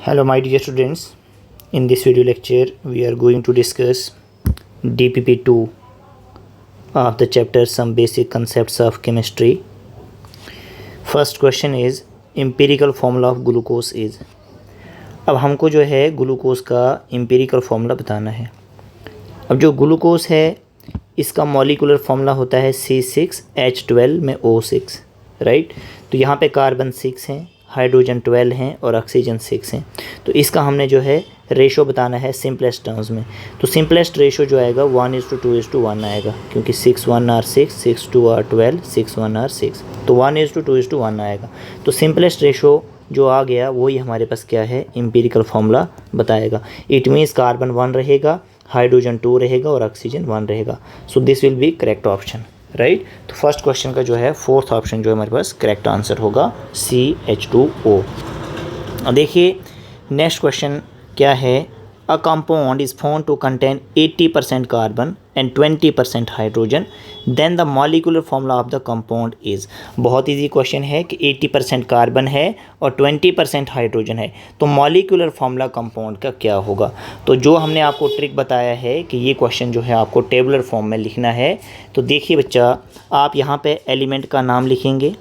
Hello my dear students, in this video lecture we are going to discuss DPP2 of the chapter Some Basic Concepts of Chemistry. First question is empirical formula of glucose is। अब हमको जो है glucose का empirical formula बताना है। अब जो glucose है इसका मॉलिक्यूलर फार्मूला होता है C6H12 में O6, राइट। तो यहाँ पे कार्बन 6 हैं, हाइड्रोजन 12 हैं और ऑक्सीजन 6 हैं। तो इसका हमने जो है रेशो बताना है सिंपलेस्ट टर्म्स में। तो सिंपलेस्ट रेशो जो आएगा 1:2:1 आएगा, क्योंकि 6 1 are 6, 6 2 are 12, 6 1 are 6, तो 1:2:1 आएगा। तो सिंपलेस्ट रेशो जो आ गया वही हमारे पास क्या है, एम्पिरिकल फार्मूला बताएगा। इट मीन्स कार्बन 1 रहेगा, हाइड्रोजन 2 रहेगा और ऑक्सीजन 1 रहेगा। So this will be correct option, right. तो फर्स्ट क्वेश्चन का जो है फोर्थ ऑप्शन जो है हमारे पास करेक्ट आंसर होगा CH2O। अब देखिए नेक्स्ट क्वेश्चन क्या है। A compound is found to contain 80% carbon and 20% hydrogen, then the molecular formula of the compound is. बहुत इजी क्वेश्चन है कि 80% कार्बन है और 20% हाइड्रोजन है, तो मॉलिक्यूलर फार्मूला कंपाउंड का क्या होगा। तो जो हमने आपको ट्रिक बताया है कि ये क्वेश्चन जो है आपको टेबुलर फॉर्म में लिखना है। तो देखिए बच्चा, आप यहाँ पे एलिमेंट का नाम लिखेंगे,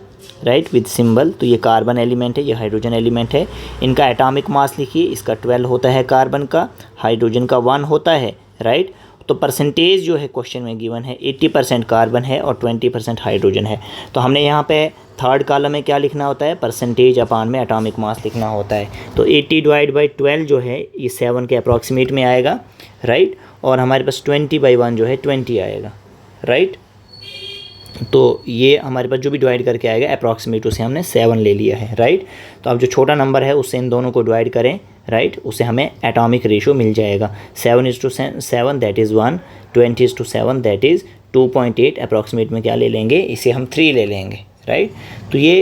राइट, विद सिंबल। तो ये कार्बन एलिमेंट है, ये हाइड्रोजन एलिमेंट है। इनका एटॉमिक मास लिखिए, इसका 12 होता है कार्बन का, हाइड्रोजन का 1 होता है, राइट। तो परसेंटेज जो है क्वेश्चन में गिवन है 80% कार्बन है और 20% हाइड्रोजन है। तो हमने यहाँ पे थर्ड कॉलम में क्या लिखना होता है, परसेंटेज अपान में एटॉमिक मास लिखना होता है। तो 80/12 जो है ये 7 के अप्रॉक्सीमेट में आएगा, राइट। और हमारे पास 20/1 जो है 20 आएगा, राइट। तो ये हमारे पास जो भी डिवाइड करके आएगा अप्रॉक्सीमेट उसे हमने 7 ले लिया है, राइट। तो अब जो छोटा नंबर है उससे इन दोनों को डिवाइड करें, राइट, उससे हमें एटॉमिक रेशो मिल जाएगा। 7:7 that is 1, 20:7 that is 2.8। Approximate में क्या ले लेंगे, इसे हम 3 ले लेंगे, राइट। तो ये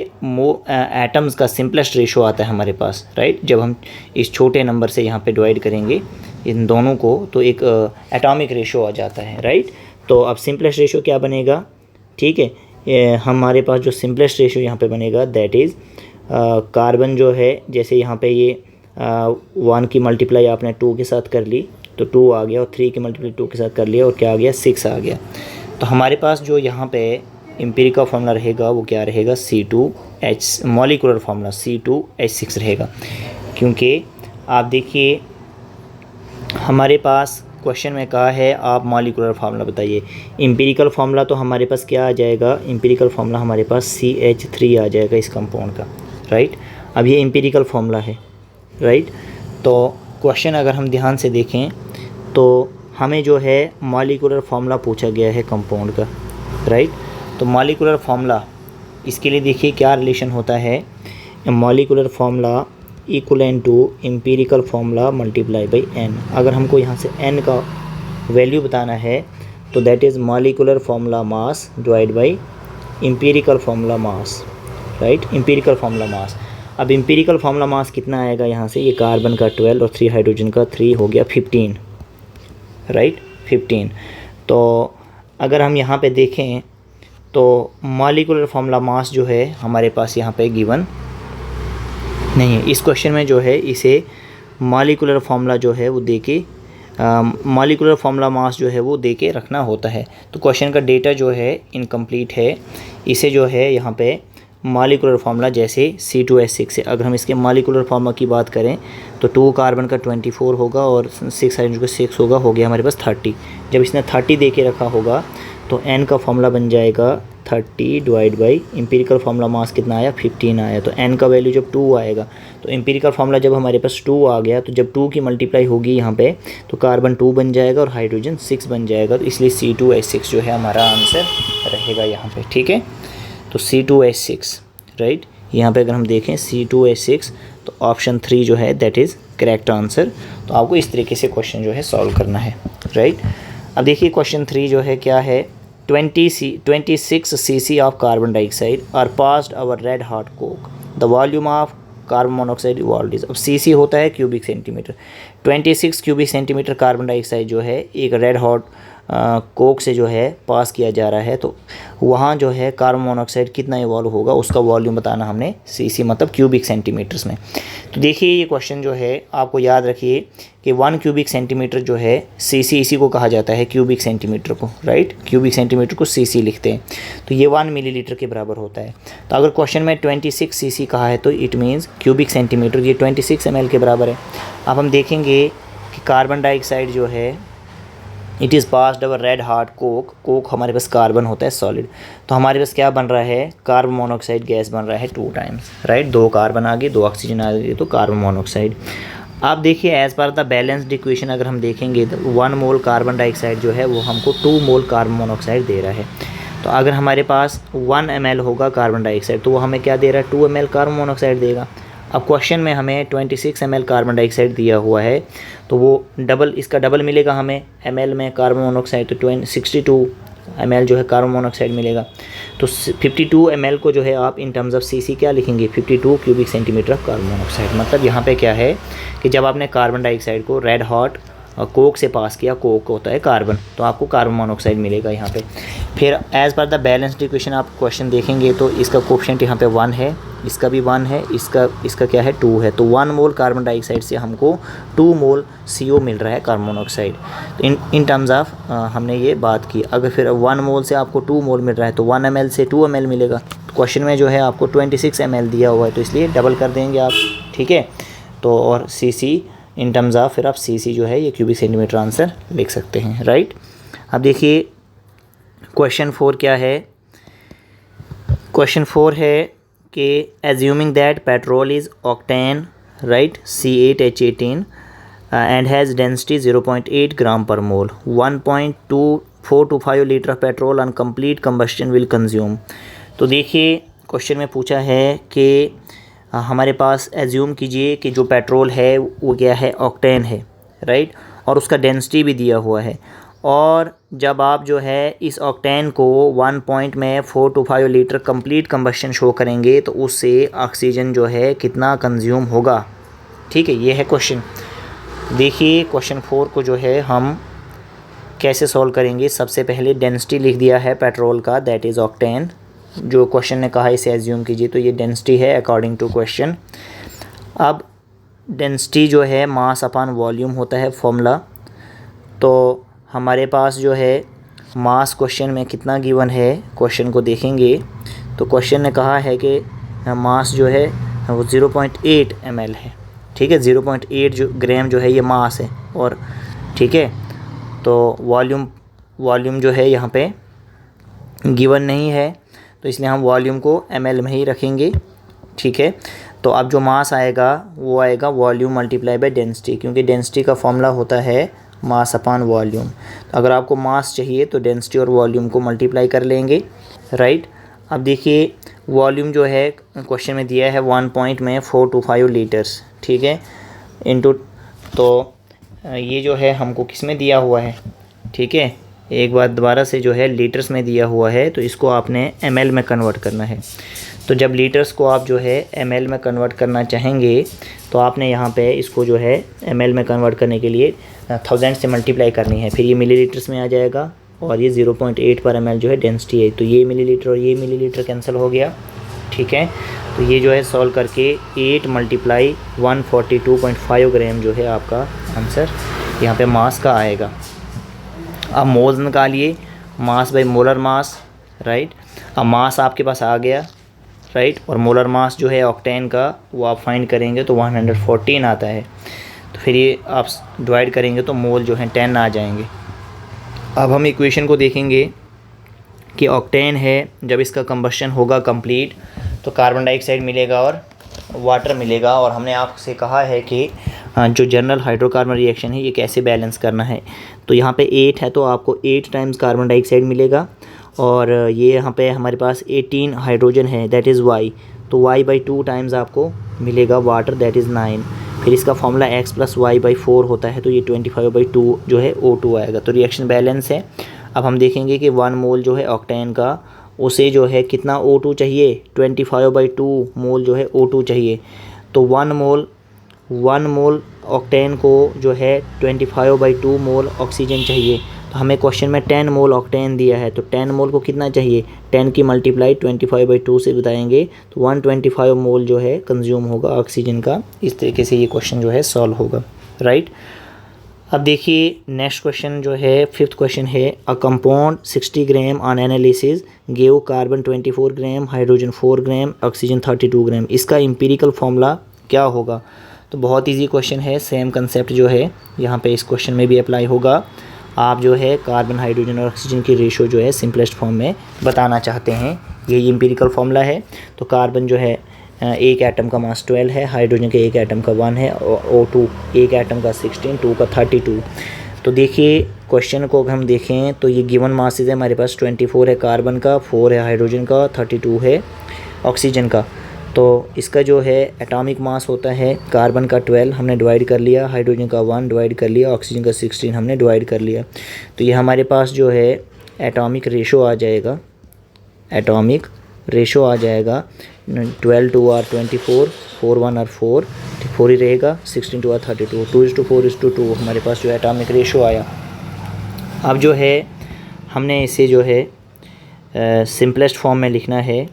एटम्स का सिंपलेस्ट रेशो आता है हमारे पास, राइट। जब हम इस छोटे नंबर से यहाँ पे डिवाइड करेंगे इन दोनों को तो एक एटॉमिक रेशो आ जाता है, राइट। तो अब सिंपलेस्ट रेशो क्या बनेगा, ठीक है। हमारे पास जो सिंपलेस्ट रेशो यहाँ पे बनेगा दैट इज़ कार्बन जो है, जैसे यहाँ पे ये 1 की मल्टीप्लाई आपने 2 के साथ कर ली तो 2 आ गया, और 3 की मल्टीप्लाई 2 के साथ कर लिया और क्या आ गया, 6 आ गया। तो हमारे पास जो यहाँ पे एम्पिरिकल फार्मूला रहेगा वो क्या रहेगा, C2H, मॉलिक्यूलर फार्मूला C2H6 रहेगा। क्योंकि आप देखिए हमारे पास क्वेश्चन में कहा है आप मॉलिक्यूलर फार्मूला बताइए। एम्पिरिकल फार्मूला तो हमारे पास क्या आ जाएगा, एम्पिरिकल फार्मूला हमारे पास CH3 आ जाएगा इस कंपाउंड का, राइट। अब ये एम्पिरिकल फार्मूला है, राइट। तो क्वेश्चन अगर हम ध्यान से देखें तो हमें जो है मॉलिक्यूलर फार्मूला पूछा गया है कंपाउंड का, राइट। तो मॉलिक्यूलर फार्मूला इसके लिए देखिए क्या रिलेशन होता है, molecular formula equivalent to empirical formula multiply by n। अगर हमको यहाँ से n का वैल्यू बताना है तो that is molecular formula mass divide by empirical formula mass, right, empirical formula mass. अब एम्पिरिकल फार्मूला मास कितना आएगा यहाँ से, ये कार्बन का 12 और 3 हाइड्रोजन का 3 हो गया 15, राइट, 15। तो अगर हम यहाँ पे देखें तो मॉलिक्यूलर फार्मूला मास जो है हमारे पास यहाँ पे गिवन नहीं है। इस क्वेश्चन में जो है इसे मॉलिक्यूलर फार्मूला जो है वो दे के मॉलिक्यूलर फार्मूला मास जो है वो दे के रखना होता है। तो क्वेश्चन का डेटा जो है इनकम्प्लीट है, इसे जो है यहाँ पे मॉलिक्यूलर फार्मूला जैसे C2H6 से अगर हम इसके मॉलिक्यूलर फार्मूला की बात करें तो 2 कार्बन का 24 होगा और 6 हाइड्रोजन का 6 होगा, हो गया हमारे पास 30। जब इसने 30 दे के रखा होगा तो n का फार्मूला बन जाएगा 30 divide by empirical formula mass कितना आया, 15 आया। तो n का वैल्यू जब 2 आएगा तो एम्पिरिकल फार्मूला जब हमारे पास 2 आ गया तो जब 2 की मल्टीप्लाई होगी यहाँ पे तो कार्बन 2 बन जाएगा और हाइड्रोजन 6 बन जाएगा। तो इसलिए C2H6 जो है हमारा आंसर रहेगा यहाँ पे, ठीक है। तो C2H6, राइट, यहाँ पे अगर हम देखें C2H6 तो ऑप्शन 3 जो है दैट इज़ करेक्ट आंसर। तो आपको इस तरीके से क्वेश्चन जो है सॉल्व करना है, राइट। अब देखिए क्वेश्चन 3 जो है क्या है, 26 cc of carbon dioxide are passed over red hot coke. The volume of carbon monoxide evolve is. अब cc होता है cubic centimetre, 26 cubic centimetre carbon dioxide जो है एक रेड हॉट कोक से जो है पास किया जा रहा है, तो वहाँ जो है कार्बन मोनोऑक्साइड कितना इवॉल्व होगा उसका वॉल्यूम बताना हमने, सीसी मतलब क्यूबिक सेंटीमीटर्स में। तो देखिए ये क्वेश्चन जो है आपको याद रखिए कि 1 क्यूबिक सेंटीमीटर जो है सीसी, इसी को कहा जाता है क्यूबिक सेंटीमीटर को, राइट। क्यूबिक सेंटीमीटर को सीसी लिखते हैं, तो ये 1 मिलीलीटर के बराबर होता है। तो अगर क्वेश्चन में 26 सीसी कहा है तो इट मीन्स क्यूबिक सेंटीमीटर ये 26 ml के बराबर है। अब हम देखेंगे कि कार्बन डाइऑक्साइड जो है it is passed our red heart Coke, Coke हमारे पास कार्बन होता है सॉलिड, तो हमारे पास क्या बन रहा है, कार्बन मोनोऑक्साइड गैस बन रहा है 2 टाइम्स, राइट। 2 कार्बन आ गए, 2 ऑक्सीजन आ गए, तो कार्बन मोनोऑक्साइड। आप देखिए as per the balanced equation अगर हम देखेंगे तो 1 मोल कार्बन डाइऑक्साइड जो है वो हमको 2 मोल कार्बन मोनोऑक्साइड दे रहा है। तो अगर हमारे पास 1 ml होगा कार्बन डाइऑक्साइड तो वो हमें क्या दे रहा है, 2 ml कार्बन मोनोऑक्साइड देगा। अब क्वेश्चन में हमें 26 ml कार्बन डाइऑक्साइड दिया हुआ है, तो वो डबल, इसका डबल मिलेगा हमें ml में कार्बन मोनोऑक्साइड, तो 62 ml जो है कार्बन मोनोऑक्साइड मिलेगा। तो 52 ml को जो है आप इन टर्म्स ऑफ सीसी क्या लिखेंगे, 52 cubic centimetre of carbon monoxide. मतलब यहाँ पे क्या है कि जब आपने कार्बन डाइऑक्साइड को रेड हॉट कोक से पास किया, कोक होता है कार्बन, तो आपको कार्बन मोनोऑक्साइड मिलेगा यहाँ पे। फिर as per the balanced equation आप क्वेश्चन देखेंगे तो इसका कोफिशिएंट यहाँ पे 1 है, इसका भी 1 है, इसका क्या है 2 है, तो 1 मोल कार्बन डाइऑक्साइड से हमको 2 मोल CO मिल रहा है कार्बन मोनोऑक्साइड। तो इन टर्म्स ऑफ हमने ये बात की। अगर फिर 1 मोल से आपको 2 मोल मिल रहा है तो 1 ml से 2 ml मिलेगा। तो क्वेश्चन में जो है आपको 26 ml दिया हुआ है, तो इसलिए डबल कर देंगे आप, ठीक है। तो और CC इन टर्म्स ऑफ फिर आप CC जो है ये क्यूबिक सेंटीमीटर आंसर लिख सकते हैं, राइट। अब देखिए क्वेश्चन 4 क्या है, क्वेश्चन 4 है कि assuming that petrol is octane, right, C8H18 and has density 0.8 ग्राम पर मोल, 1.2425 litre of petrol on complete combustion will consume. तो देखिए क्वेश्चन में पूछा है कि हमारे पास एज्यूम कीजिए कि जो पेट्रोल है वो क्या है, ऑक्टेन है, राइट, और उसका डेंसिटी भी दिया हुआ है। और जब आप जो है इस ऑक्टेन को 1.425 लीटर कंप्लीट कंबस्शन शो करेंगे तो उससे ऑक्सीजन जो है कितना कंज्यूम होगा, ठीक है, ये है क्वेश्चन। देखिए क्वेश्चन 4 को जो है हम कैसे सॉल्व करेंगे। सबसे पहले डेंसिटी लिख दिया है पेट्रोल का, दैट इज़ ऑक्टेन, जो क्वेश्चन ने कहा इसे एज्यूम कीजिए, तो ये डेंसिटी है अकॉर्डिंग टू क्वेश्चन। अब डेंसिटी जो है मास अपॉन वॉल्यूम होता है फॉर्मूला, तो हमारे पास जो है मास क्वेश्चन में कितना गिवन है, क्वेश्चन को देखेंगे तो क्वेश्चन ने कहा है कि मास जो है वो 0.8 ml है, ठीक है, 0.8 जो ग्राम जो है ये मास है, और ठीक है, तो वॉल्यूम जो है यहाँ पे गिवन नहीं है, तो इसलिए हम वॉल्यूम को ml में ही रखेंगे, ठीक है। तो अब जो मास आएगा वो आएगा वॉल्यूम मल्टीप्लाई बाय डेंसिटी, क्योंकि डेंसिटी का फॉर्मूला होता है मास अपॉन वॉल्यूम। तो अगर आपको मास चाहिए तो डेंसिटी और वॉल्यूम को मल्टीप्लाई कर लेंगे, राइट। अब देखिए वॉल्यूम जो है क्वेश्चन में दिया है 1.425 लीटर्स, ठीक है, इनटू, तो ये जो है हमको किस में दिया हुआ है, ठीक है, एक बार दोबारा से जो है लीटर्स में दिया हुआ है, तो इसको आपने ml में कन्वर्ट करना है। तो जब लीटर्स को आप जो है ml में कन्वर्ट करना चाहेंगे तो आपने यहाँ पे इसको जो है ml में कन्वर्ट करने के लिए 1000 से मल्टीप्लाई करनी है, फिर ये मिलीलीटर्स में आ जाएगा, और ये 0.8 पर ml जो है डेंसिटी है, तो ये मिलीलीटर और ये मिलीलीटर कैंसिल हो गया, ठीक है। तो ये जो है सॉल्व करके 8 × 142.5 ग्राम जो है आपका आंसर यहाँ पे मास का आएगा। अब मोल्स निकालिए, mass by molar mass, right. अब मास आपके पास आ गया, राइट, और मोलर मास जो है ऑक्टेन का वो आप फाइंड करेंगे तो 114 आता है, तो फिर ये आप डिवाइड करेंगे तो मोल जो है 10 आ जाएंगे। अब हम इक्वेशन को देखेंगे कि ऑक्टेन है, जब इसका कंबशन होगा कंप्लीट तो कार्बन डाइऑक्साइड मिलेगा और वाटर मिलेगा, और हमने आपसे कहा है कि जो जनरल हाइड्रोकार्बन रिएक्शन है ये कैसे बैलेंस करना है। तो यहाँ पे 8 है तो आपको 8 टाइम्स कार्बन डाइऑक्साइड मिलेगा, और ये यहाँ पे हमारे पास 18 हाइड्रोजन है, दैट इज़ Y, तो Y/2 टाइम्स आपको मिलेगा वाटर, दैट इज़ 9। फिर इसका फॉर्मूला X + Y/4 होता है, तो ये 25/2 जो है O2 आएगा, तो रिएक्शन बैलेंस है। अब हम देखेंगे कि 1 मोल जो है ऑक्टेन का, उसे जो है कितना O2 चाहिए, 25/2 मोल जो है O2 चाहिए, तो 1 मोल ऑक्टेन को जो है 25/2 मोल ऑक्सीजन चाहिए, तो हमें क्वेश्चन में 10 मोल ऑक्टेन दिया है, तो 10 मोल को कितना चाहिए, 10 की मल्टीप्लाई 25/2 से बताएंगे तो 125 मोल जो है कंज्यूम होगा ऑक्सीजन का। इस तरीके से ये क्वेश्चन जो है सॉल्व होगा, राइट। अब देखिए नेक्स्ट क्वेश्चन जो है, फिफ्थ क्वेश्चन है, a compound 60 gram on analysis gave carbon 24 gram, hydrogen 4 gram, oxygen 32 ग्राम। इसका एम्पिरिकल फॉर्मूला क्या होगा। तो बहुत इजी क्वेश्चन है, सेम कंसेप्ट जो है यहाँ पे इस क्वेश्चन में भी अप्लाई होगा। आप जो है कार्बन, हाइड्रोजन और ऑक्सीजन की रेशो जो है सिंपलेस्ट फॉर्म में बताना चाहते हैं, यही एम्पिरिकल फॉर्मूला है। तो कार्बन जो है एक एटम का मास 12 है, हाइड्रोजन के एक एटम का 1 है, और O2 एक एटम का 16, 2 का 32। तो देखिए क्वेश्चन को अगर हम देखें तो ये गिवन मासेस है हमारे पास, 24 है कार्बन का, 4 है हाइड्रोजन का, 32 है ऑक्सीजन का। तो इसका जो है एटॉमिक मास होता है कार्बन का 12 हमने डिवाइड कर लिया, हाइड्रोजन का 1 डिवाइड कर लिया, ऑक्सीजन का 16 हमने डिवाइड कर लिया। तो ये हमारे पास जो है एटॉमिक रेशो आ जाएगा, एटॉमिक रेशो आ जाएगा 12 2 आर 24, 4 1 आर 4, 4 ही रहेगा, 16 2 आर 32, 2:4:2 हमारे पास जो एटॉमिक रेशो आया। अब जो है हमने इसे जो है सिंपलेस्ट फॉर्म में लिखना है,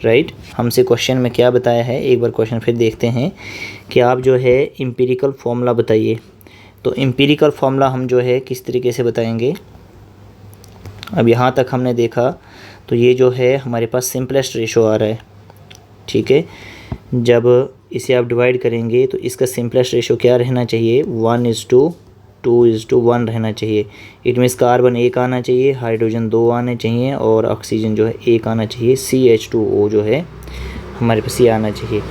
राइट। हमसे क्वेश्चन में क्या बताया है, एक बार क्वेश्चन फिर देखते हैं कि आप जो है एम्पिरिकल फॉर्मूला बताइए। तो एम्पिरिकल फॉर्मूला हम जो है किस तरीके से बताएंगे। अब यहाँ तक हमने देखा तो ये जो है हमारे पास सिंपलेस्ट रेशो आ रहा है, ठीक है। जब इसे आप डिवाइड करेंगे तो इसका सिंपलेस्ट रेशो क्या रहना चाहिए, 1:2:1 रहना चाहिए। इट मीन्स कार्बन 1 आना चाहिए, हाइड्रोजन 2 आने चाहिए और ऑक्सीजन जो है 1 आना चाहिए, CH2O जो है हमारे पास ये आना चाहिए।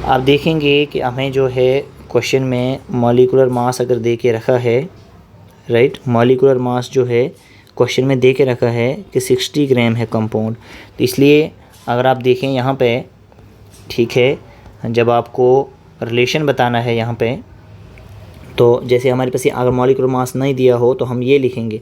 आप देखेंगे कि हमें जो है क्वेश्चन में मॉलिक्यूलर मास अगर दे के रखा है, राइट, मॉलिक्यूलर मास जो है क्वेश्चन में दे के रखा है कि 60 ग्राम है कंपाउंड। तो इसलिए अगर आप देखें यहाँ पे, ठीक है, जब आपको रिलेशन बताना है यहाँ पे, तो जैसे हमारे पास अगर मॉलिक्यूलर मास नहीं दिया हो तो हम ये लिखेंगे,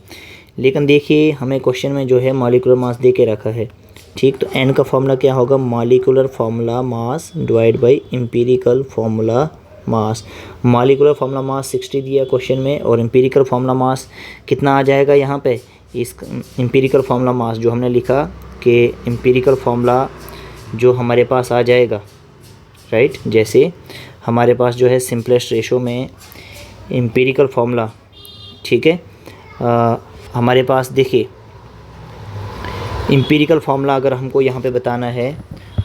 लेकिन देखिए हमें क्वेश्चन में जो है मॉलिक्यूलर मास दे के रखा है, ठीक। तो n का फॉर्मूला क्या होगा, molecular formula mass divide by empirical formula mass. Molecular formula mass 60 दिया क्वेश्चन में, और एम्पिरिकल फार्मूला मास कितना आ जाएगा यहाँ पे, इस एम्पिरिकल फार्मूला मास जो हमने लिखा कि एम्पिरिकल फार्मूला जो हमारे पास आ जाएगा, राइट। जैसे हमारे पास जो है सिंपलेस्ट रेशो में एम्पिरिकल फार्मूला, ठीक है, हमारे पास देखिए एम्पिरिकल फार्मूला अगर हमको यहाँ पे बताना है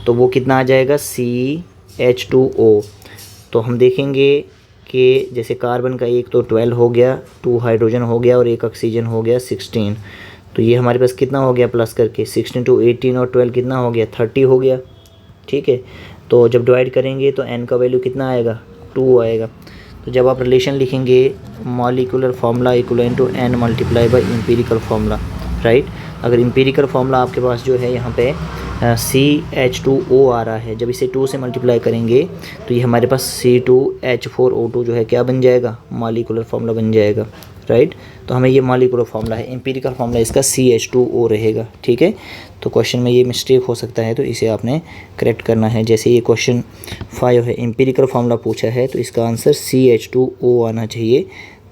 तो वो कितना आ जाएगा, CH2O। तो हम देखेंगे कि जैसे कार्बन का एक तो 12 हो गया, 2 हाइड्रोजन हो गया और एक ऑक्सीजन हो गया 16। तो ये हमारे पास कितना हो गया प्लस करके, 16 2 18 और 12 कितना हो गया, 30 हो गया, ठीक है। तो जब डिवाइड करेंगे तो n का वैल्यू कितना आएगा, 2 आएगा। तो जब आप रिलेशन लिखेंगे molecular formula equal to n multiply by empirical formula, right. अगर एम्पिरिकल फार्मूला आपके पास जो है यहाँ पे CH2O आ रहा है, जब इसे 2 से मल्टीप्लाई करेंगे तो ये हमारे पास C2H4O2 जो है क्या बन जाएगा, मॉलिक्यूलर फार्मूला बन जाएगा, राइट। तो हमें ये मॉलिक्यूलर फार्मूला है, एम्पिरिकल फार्मूला इसका CH2O रहेगा, ठीक है। तो क्वेश्चन में ये मिस्टेक हो सकता है, तो इसे आपने करेक्ट करना है। जैसे ये क्वेश्चन 5 है, एम्पिरिकल फार्मूला पूछा है, तो इसका आंसर CH2O आना चाहिए।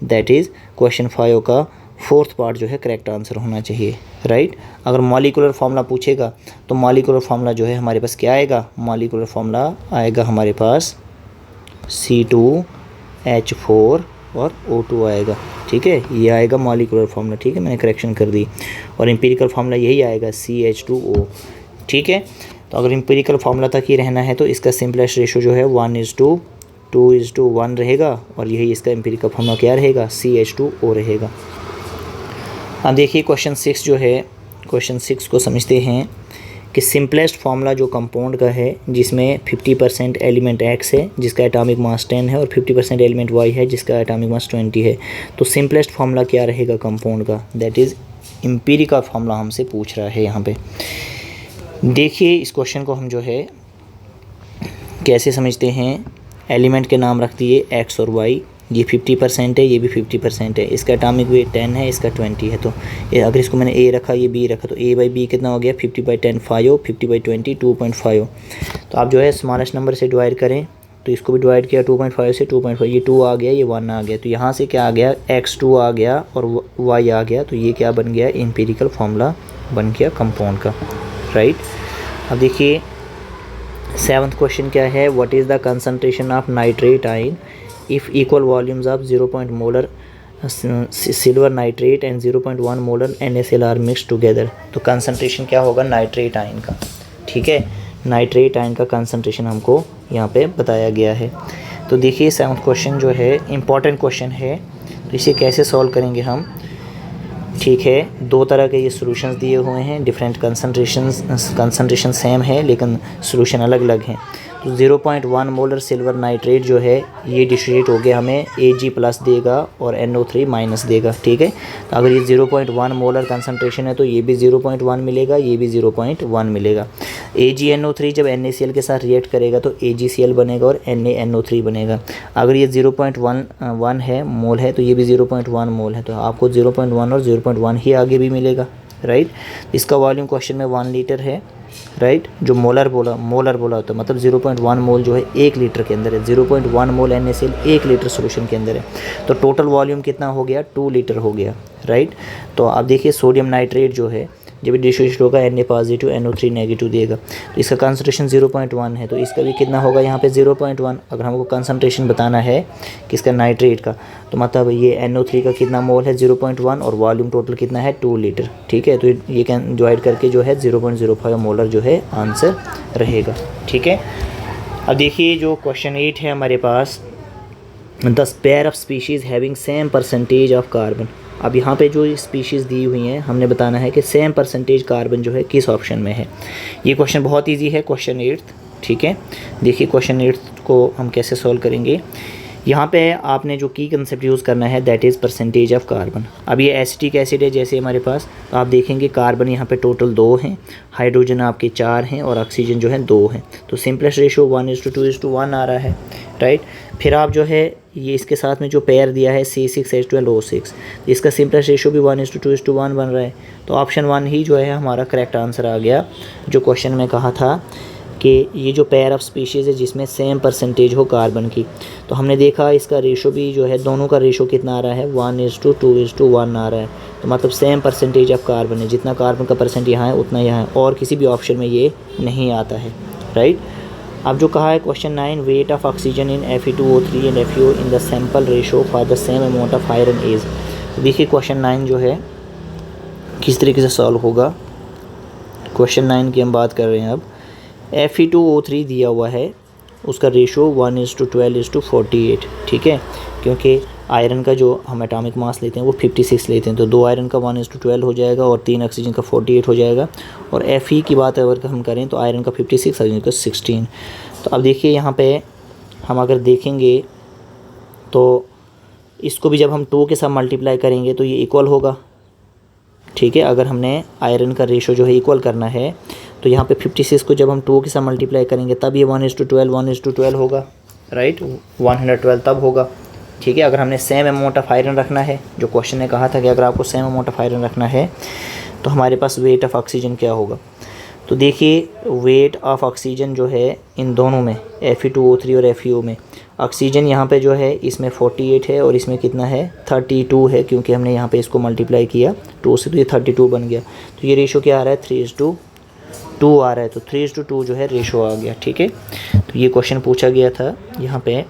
दैट इज़ क्वेश्चन 5 का 4th पार्ट जो है करेक्ट आंसर होना चाहिए, राइट। अगर मॉलिक्यूलर फार्मूला पूछेगा तो मॉलिक्यूलर फार्मूला जो है हमारे पास क्या आएगा, मॉलिक्यूलर फार्मूला आएगा हमारे पास C2H4 और O2 आएगा, ठीक है। ये आएगा मॉलिक्यूलर फार्मूला, ठीक है, मैंने करेक्शन कर दी। और एम्पिरिकल फार्मूला यही आएगा CH2O, ठीक है। तो अगर एम्पिरिकल फार्मूला तक ही रहना है तो इसका सिंपलेस्ट रेशो जो है 1:2:1 रहेगा, और यही इसका एम्पिरिकल फार्मूला क्या रहेगा, CH2O रहेगा। अब देखिए क्वेश्चन 6 जो है, क्वेश्चन 6 को समझते हैं कि सिंपलेस्ट फार्मूला जो कंपाउंड का है जिसमें 50% एलिमेंट X है जिसका एटॉमिक मास 10 है और 50% एलिमेंट Y है जिसका एटॉमिक मास 20 है। तो सिंपलेस्ट फार्मूला क्या रहेगा कंपाउंड का, दैट इज़ एम्पिरिकल फार्मूला हमसे पूछ रहा है यहाँ पे। देखिए इस क्वेश्चन को हम जो है कैसे समझते हैं, एलिमेंट के नाम रख दिए X और Y, ये 50% है, ये भी 50% है, इसका एटॉमिक वेट 10 है, इसका 20 है। तो अगर इसको मैंने A रखा, ये B रखा, तो A/B कितना हो गया, 50/10 5, 50/20 2.5। तो आप जो है स्मॉलेस्ट नंबर से डिवाइड करें तो इसको भी डिवाइड किया 2.5 से 2.5, ये 2 आ गया, ये 1 आ गया, तो यहाँ से क्या आ गया x2 आ गया और y आ गया, तो ये क्या बन गया एम्पिरिकल फार्मूला बन गया कंपाउंड का, राइट। अब देखिए 7th क्वेश्चन क्या है, what is the concentration of nitrate ion if equal volumes of 0.1 molar silver nitrate and 0.1 molar NaCl are mix together. तो कंसंट्रेशन क्या होगा नाइट्रेट आयन का, ठीक है, नाइट्रेट आयन का कंसंट्रेशन हमको यहाँ पे बताया गया है। तो देखिए 7th क्वेश्चन जो है इम्पॉर्टेंट क्वेश्चन है, तो इसे कैसे सॉल्व करेंगे हम, ठीक है। 2 तरह के ये सॉल्यूशंस दिए हुए हैं, डिफरेंट कंसंट्रेशन सेम है लेकिन सॉल्यूशन अलग अलग हैं। तो 0.1 मोलर सिल्वर नाइट्रेट जो है ये डिस्ट्रीब्यूट हो गया हमें Ag प्लस देगा और NO3 माइनस देगा, ठीक है। तो अगर ये 0.1 मोलर कंसंट्रेशन है तो ये भी 0.1 मिलेगा, ये भी 0.1 मिलेगा। AgNO3 जब NaCl के साथ रिएक्ट करेगा तो AgCl बनेगा और NaNO3 बनेगा। अगर ये 0.1 है मोल है तो ये भी 0.1 मोल है, तो आपको 0.1 और 0.1 ही आगे भी मिलेगा, राइट। इसका वॉल्यूम क्वेश्चन में 1 लीटर है, राइट। जो मोलर बोला तो मतलब 0.1 मोल जो है 1 लीटर के अंदर है, 0.1 मोल NaCl 1 लीटर सोल्यूशन के अंदर है, तो टोटल वॉल्यूम कितना हो गया 2 लीटर हो गया, राइट। तो आप देखिए सोडियम नाइट्रेट जो है जब डिस्ट्रीब्यूट होगा Na पॉजिटिव NO3 नेगेटिव देगा, तो इसका कंसंट्रेशन 0.1 है, तो इसका भी कितना होगा यहाँ पे 0.1। अगर हमको कंसंट्रेशन बताना है किसका नाइट्रेट का, तो मतलब ये NO3 का कितना मोल है 0.1 और वॉल्यूम टोटल कितना है 2 लीटर, ठीक है। तो ये कैन डिवाइड करके जो है 0.05 मोलर जो है आंसर रहेगा, ठीक है। अब देखिए जो क्वेश्चन 8 है हमारे पास, the pair of species having same percentage of carbon. अब यहाँ पे जो स्पीशीज़ दी हुई हैं हमने बताना है कि सेम परसेंटेज कार्बन जो है किस ऑप्शन में है। ये क्वेश्चन बहुत इजी है, क्वेश्चन 8, ठीक है। देखिए क्वेश्चन 8 को हम कैसे सॉल्व करेंगे। यहाँ पे आपने जो की कंसेप्ट यूज़ करना है that is percentage of carbon. अब ये एसिटिक एसिड है जैसे हमारे पास, तो आप देखेंगे कार्बन यहाँ पे टोटल 2 हैं, हाइड्रोजन आपके 4 हैं और ऑक्सीजन जो है 2 हैं, तो सिंपलेस्ट रेशो 1:2:1 आ रहा है, राइट। फिर आप जो है ये इसके साथ में जो पेयर दिया है C6H12O6, इसका सिंपलेस्ट रेशो भी 1:2:1 बन रहा है, तो ऑप्शन 1 ही जो है हमारा करेक्ट आंसर आ गया। जो क्वेश्चन में कहा था कि ये जो पेयर ऑफ स्पीशीज़ है जिसमें सेम परसेंटेज हो कार्बन की, तो हमने देखा इसका रेशो भी जो है दोनों का रेशो कितना आ रहा है 1:2:1 आ रहा है, तो मतलब सेम परसेंटेज ऑफ कार्बन है, जितना कार्बन का परसेंट यहाँ है उतना यहाँ है, और किसी भी ऑप्शन में ये नहीं आता है, राइट। अब जो कहा है question 9, weight of oxygen in Fe2O3 and FeO in the sample ratio for the same amount of iron is. देखिए क्वेश्चन 9 जो है किस तरीके से सॉल्व होगा। क्वेश्चन 9 की हम बात कर रहे हैं। अब Fe2O3 दिया हुआ है, उसका रेशो 1:12:48, ठीक है, क्योंकि आयरन का जो हम एटॉमिक मास लेते हैं वो 56 लेते हैं, तो 2 आयरन का 1:12 हो जाएगा और 3 ऑक्सीजन का 48 हो जाएगा। और Fe की बात अगर हम करें तो आयरन का 56, ऑक्सीजन का 16। तो अब देखिए यहाँ पे हम अगर देखेंगे तो इसको भी जब हम 2 के साथ मल्टीप्लाई करेंगे तो ये इक्वल होगा, ठीक है। अगर हमने आयरन का रेशो जो है इक्वल करना है तो यहाँ पे 56 को जब हम 2 के साथ मल्टीप्लाई करेंगे तब ये 1:12 होगा, राइट, 112 तब होगा, ठीक है। अगर हमने सेम अमाउंट ऑफ आयरन रखना है, जो क्वेश्चन ने कहा था कि अगर आपको सेम अमाउंट ऑफ आयरन रखना है तो हमारे पास वेट ऑफ ऑक्सीजन क्या होगा। तो देखिए वेट ऑफ ऑक्सीजन जो है इन दोनों में Fe2O3 और FeO में, ऑक्सीजन यहाँ पे जो है इसमें 48 है और इसमें कितना है 32 है, क्योंकि हमने यहाँ पे इसको मल्टीप्लाई किया 2 से, तो ये 32 बन गया। तो ये रेशो क्या आ रहा है 3:2 आ रहा है, तो 3:2 जो है रेशो आ गया, ठीक है। तो ये क्वेश्चन पूछा गया था यहाँ पे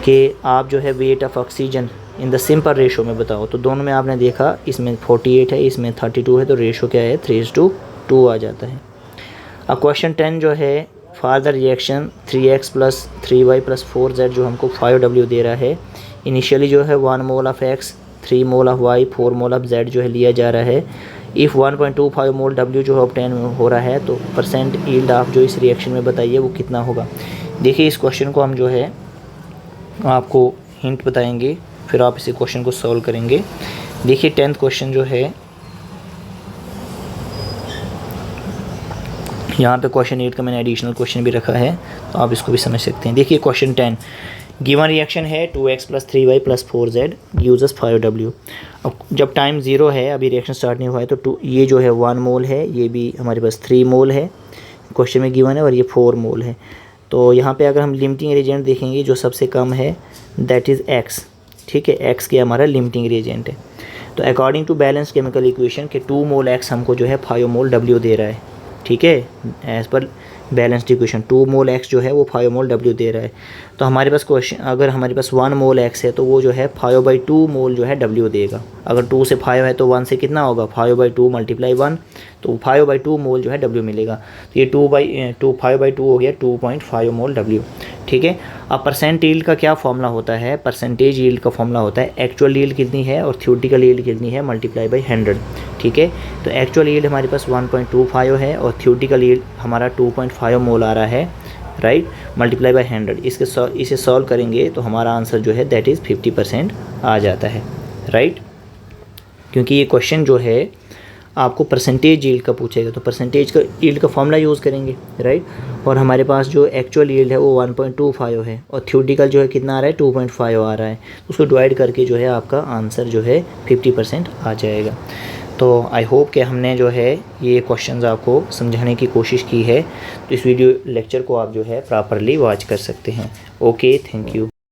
कि आप जो है weight of oxygen in the simple ratio में बताओ, तो दोनों में आपने देखा इसमें 48 है इसमें 32 है, तो रेशो क्या है 3:2 आ जाता है। अब क्वेश्चन 10 जो है for the reaction 3x + 3y + 4z जो हमको 5W दे रहा है, इनिशियली जो है 1 mole of x, 3 mole of y, 4 mole of z जो है लिया जा रहा है। इफ़ 1.25 मोल W जो है ऑब्टेन हो रहा है, तो परसेंट यील्ड ऑफ जो इस रिएक्शन में बताइए वो कितना होगा। देखिए इस क्वेश्चन को हम जो है आपको हिंट बताएंगे, फिर आप इसी क्वेश्चन को सॉल्व करेंगे। देखिए 10th क्वेश्चन जो है यहाँ पे क्वेश्चन 8 का मैंने एडिशनल क्वेश्चन भी रखा है, तो आप इसको भी समझ सकते हैं। देखिए क्वेश्चन 10, गिवन रिएक्शन है 2x + 3y + 4z gives us 5W। अब जब टाइम 0 है, अभी रिएक्शन स्टार्ट नहीं हुआ है, तो ये जो है 1 मोल है, ये भी हमारे पास 3 मोल है क्वेश्चन में गिवन है, और ये 4 मोल है। तो यहाँ पे अगर हम लिमिटिंग रिएजेंट देखेंगे जो सबसे कम है दैट इज़ एक्स, ठीक है, एक्स के हमारा लिमिटिंग रिएजेंट है। तो according to balance chemical equation के 2 मोल एक्स हमको जो है 5 मोल डब्ल्यू दे रहा है, ठीक है, एज़ पर बैलेंस्ड इक्वेशन 2 मोल एक्स जो है वो 5 मोल डब्ल्यू दे रहा है। तो हमारे पास क्वेश्चन, अगर हमारे पास 1 मोल एक्स है तो वो जो है 5/2 मोल जो है डब्ल्यू देगा। अगर 2 से 5 है तो 1 से कितना होगा, 5/2 × 1, तो 5/2 मोल जो है डब्ल्यू मिलेगा। तो ये 5/2 हो गया 2.5 मोल डब्ल्यू, ठीक है। अब परसेंट यील्ड का क्या फॉर्मूला होता है, परसेंटेज यील्ड का फॉर्मूला होता है एक्चुअल यील्ड कितनी है और थ्योरेटिकल यील्ड कितनी है × 100, ठीक है। तो एक्चुअल यील्ड हमारे पास 1.25 है और थ्योरेटिकल यील्ड हमारा 2.5 मोल आ रहा है, राइट, × 100। इसे सॉल्व करेंगे तो हमारा आंसर जो है दैट इज़ 50% आ जाता है, राइट। क्योंकि ये क्वेश्चन जो है आपको परसेंटेज यील्ड का पूछेगा, तो परसेंटेज का यील्ड का फॉर्मूला यूज़ करेंगे, राइट। और हमारे पास जो एक्चुअल यील्ड है वो 1.25 है और थ्योरेटिकल जो है कितना आ रहा है 2.5 आ रहा है। उसको डिवाइड करके जो है आपका आंसर जो है 50% आ जाएगा। तो आई होप कि हमने जो है ये क्वेश्चंस आपको समझाने की कोशिश की है। तो इस वीडियो लेक्चर को आप जो है प्रॉपरली वॉच कर सकते हैं। Okay, thank you.